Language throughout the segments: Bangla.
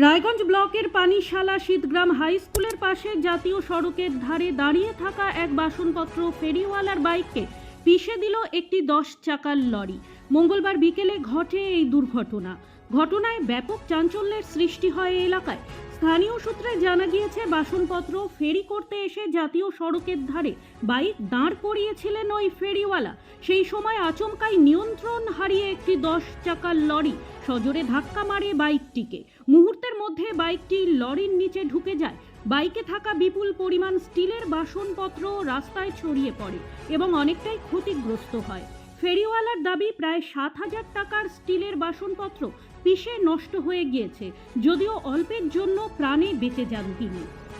রায়গঞ্জ ব্লকের পানিশালা শীতগ্রাম হাই স্কুলের পাশে জাতীয় সড়কের ধারে দাঁড়িয়ে থাকা এক বাসনপত্র ফেরিওয়ালার বাইককে পিষে দিল একটি 10 চাকার লরি। মঙ্গলবার বিকেলে ঘটে এই দুর্ঘটনা। ঘটনায় ব্যাপক চাঞ্চল্যের সৃষ্টি হয় এলাকায়। স্থানীয় সূত্রে জানা গিয়েছে, বাসনপত্র ফেরি করতে এসে জাতীয় সড়কের ধারে বাইক দাঁড় করিয়েছিলেন ওই ফেরিওয়ালা। সেই সময় আচমকাই নিয়ন্ত্রণ হারিয়ে একটি 10 চাকার লরি সজোরে ধাক্কা মারে বাইকটিকে। মুহূর্তের মধ্যে বাইকটি লরির নিচে ঢুকে যায়। বাইকে থাকা বিপুল পরিমাণ স্টিলের বাসনপত্র রাস্তায় ছড়িয়ে পড়ে এবং অনেকটাই ক্ষতিগ্রস্ত হয়। ফেরিওয়ালার দাবি, প্রায় 7,000 টাকার স্টিলের বাসনপত্র পিষে নষ্ট হয়ে গিয়েছে, যদিও অল্পের জন্য প্রাণে বেঁচে যান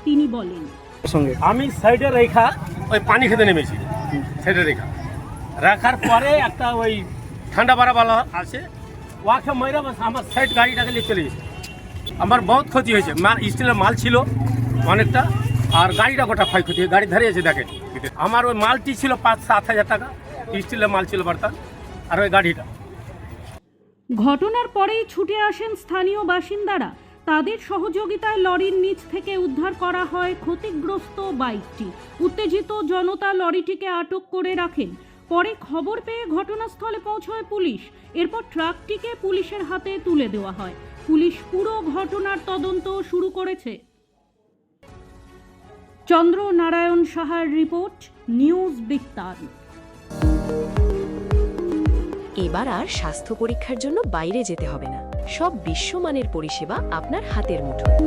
তিনি বলেন, আমি সাইডে রেখা ওই পানি খেতে নেমেছি, সাইডে রেখা রাখার পরে একটা ওই ঠান্ডা বাড়াওয়ালা আছে, ওয়াকে ময়রা আমার সাইড গাড়িটাকে নিয়ে চলে গেছে। আমার বহুত ক্ষতি হয়েছে, স্টিলের মাল ছিল অনেকটা, আর গাড়িটা গোটা ক্ষয়ক্ষতি, গাড়ি ধরিয়েছে দেখেন। আমার ওই মালটি ছিল 5-7 হাজার টাকা, স্টিলের মাল ছিল বার্তার, আর ওই গাড়িটা। ঘটনার পরেই ছুটে আসেন স্থানীয় বাসিন্দারা। তাদের সহযোগিতায় লরির নিচ থেকে উদ্ধার করা হয় ক্ষতিগ্রস্ত বাইকটি। উত্তেজিত জনতা লরিটিকে আটক করে রাখেন। পরে খবর পেয়ে ঘটনাস্থলে পৌঁছয় পুলিশ। এরপর ট্রাকটিকে পুলিশের হাতে তুলে দেওয়া হয়। পুলিশ পুরো ঘটনার তদন্ত শুরু করেছে। চন্দ্র নারায়ণ সাহার রিপোর্ট, নিউজ বৃত্তান্ত। এবার আর স্বাস্থ্য পরীক্ষার জন্য বাইরে যেতে হবে না। সব বিশ্বমানের পরিষেবা আপনার হাতের মুঠোয়।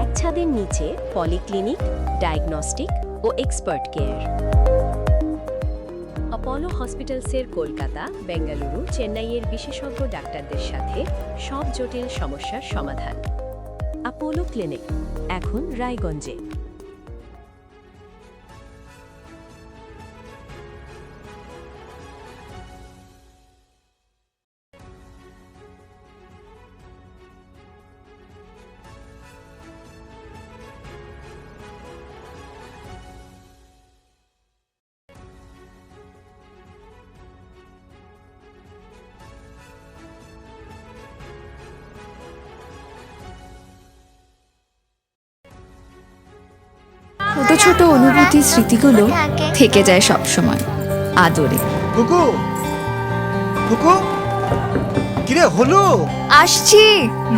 এক ছাদের নিচে পলিক্লিনিক, ডায়াগনস্টিক ও এক্সপার্ট কেয়ার। অপোলো হসপিটালসের কলকাতা, বেঙ্গালুরু, চেন্নাইয়ের বিশেষজ্ঞ ডাক্তারদের সাথে সব জটিল সমস্যার সমাধান। অপোলো ক্লিনিক এখন রায়গঞ্জে। ছোট ছোট অনুভূতি, স্মৃতিগুলো থেকে যায় সব সময় আদরে। কুকু কুকু, কিরে হলো? আসছি।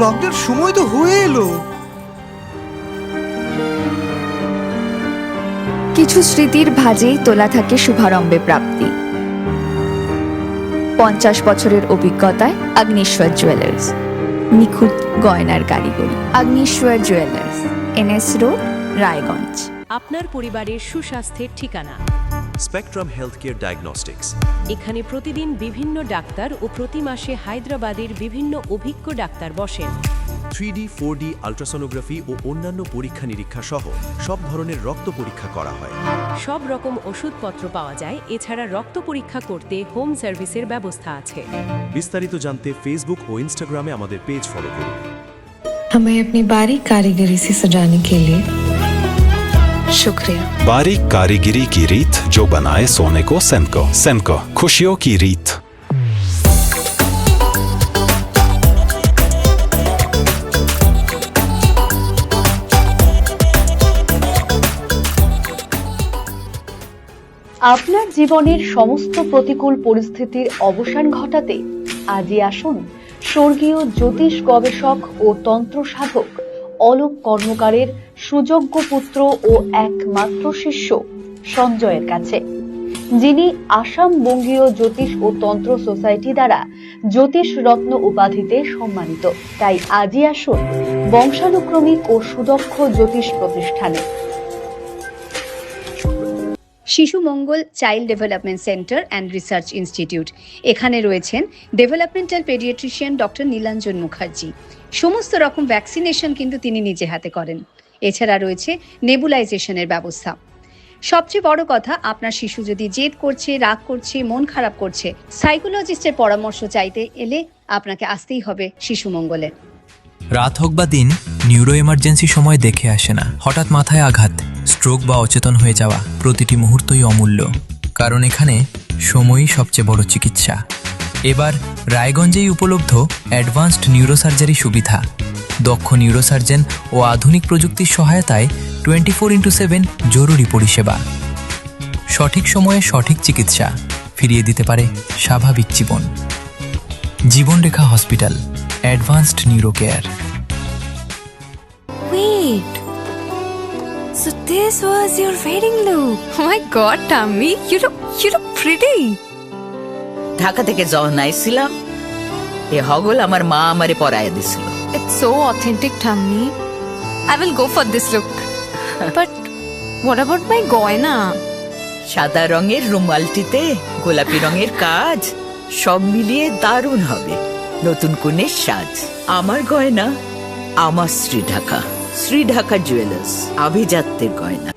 লকডাউন সময় তো হয়ে এলো। কিছু স্মৃতির ভাজেই তোলা থাকে শুভারম্ভে প্রাপ্তি। 50 বছরের অভিজ্ঞতায় আগ্নেশ্বর জুয়েলার্স, নিখুঁত গয়নার কারিগরি। Agneshwar jewellers, NS road, Raiganj. আপনার পরিবারের সুস্বাস্থ্যের ঠিকানা। Spectrum healthcare diagnostics. এখানে প্রতিদিন বিভিন্ন ডাক্তার ও প্রতি মাসে হায়দ্রাবাদের বিভিন্ন অভিজ্ঞ ডাক্তার বসেন। 3D, 4D আল্ট্রাসোনোগ্রাফি ও অন্যান্য পরীক্ষা নিরীক্ষা সহ সব ধরনের রক্ত পরীক্ষা করা হয়। সব রকম ওষুধপত্র পাওয়া যায়। এছাড়া রক্ত পরীক্ষা করতে হোম সার্ভিসের ব্যবস্থা আছে। বিস্তারিত জানতে ফেসবুক ও ইনস্টাগ্রামে আমাদের পেজ ফলো করুন। हमें अपनी बारीक कारीगरी से सजाने के लिए शुक्रिया। बारीक कारीगरी की रीत जो बनाए सोने को सेमको। सेमको, खुशियों की रीत। আপনার জীবনের সমস্ত প্রতিকূল পরিস্থিতির অবসান ঘটাতে আজই আসুন স্বর্গীয় জ্যোতিষ গবেষক ও তন্ত্র সাধক অলোক কর্মকারের সুযোগ্য পুত্র ও একমাত্র শিষ্য সঞ্জয়ের কাছে, যিনি আসাম বঙ্গীয় জ্যোতিষ ও তন্ত্র সোসাইটি দ্বারা জ্যোতিষ রত্ন উপাধিতে সম্মানিত। তাই আজই আসুন বংশানুক্রমিক ও সুদক্ষ জ্যোতিষ প্রতিষ্ঠানে। Shishu Mangal child development centre and research institute. এখানে রয়েছেন developmental paediatrician doctor Nilanjan Mukherjee. সমস্ত রকম ভ্যাকসিনেশন কিন্তু তিনি নিজে হাতে করেন। এছাড়া রয়েছে নেবুলাইজেশনের ব্যবস্থা। সবচেয়ে বড় কথা, আপনার শিশু যদি জেদ করছে, রাগ করছে, মন খারাপ করছে, সাইকোলজিস্টের পরামর্শ চাইতে এলে আপনাকে আসতেই হবে শিশু মঙ্গলে। রাত হোক বা দিন, নিউরো এমার্জেন্সি সময় দেখে আসে না। হঠাৎ মাথায় আঘাত, স্ট্রোক বা অচেতন হয়ে যাওয়া, প্রতিটি মুহূর্তই অমূল্য। কারণ এখানে সময়ই সবচেয়ে বড় চিকিৎসা। এবার রায়গঞ্জেই উপলব্ধ অ্যাডভান্সড নিউরোসার্জারি সুবিধা। দক্ষ নিউরোসার্জন ও আধুনিক প্রযুক্তির সহায়তায় 24x7 জরুরি পরিষেবা। সঠিক সময়ে সঠিক চিকিৎসা ফিরিয়ে দিতে পারে স্বাভাবিক জীবন। Jibanrekha hospital, advanced neuro care. Wait. So this was your wedding look. Oh my god, Tammy, you look pretty. Dhaka থেকে যখন আইছিলাম এ হগল আমার মা আমারে পরাইয়া দিছিল। It's so authentic, Tammy. I will go for this look. But what about my goina? সাদা রঙের রুমালটিতে গোলাপি রঙের কাজ, সব মিলিয়ে দারুণ হবে নতুন কনের সাজ। আমার গয়না আমার শ্রী ঢাকা জুয়েলার্স, আভিজাত্যের গয়না।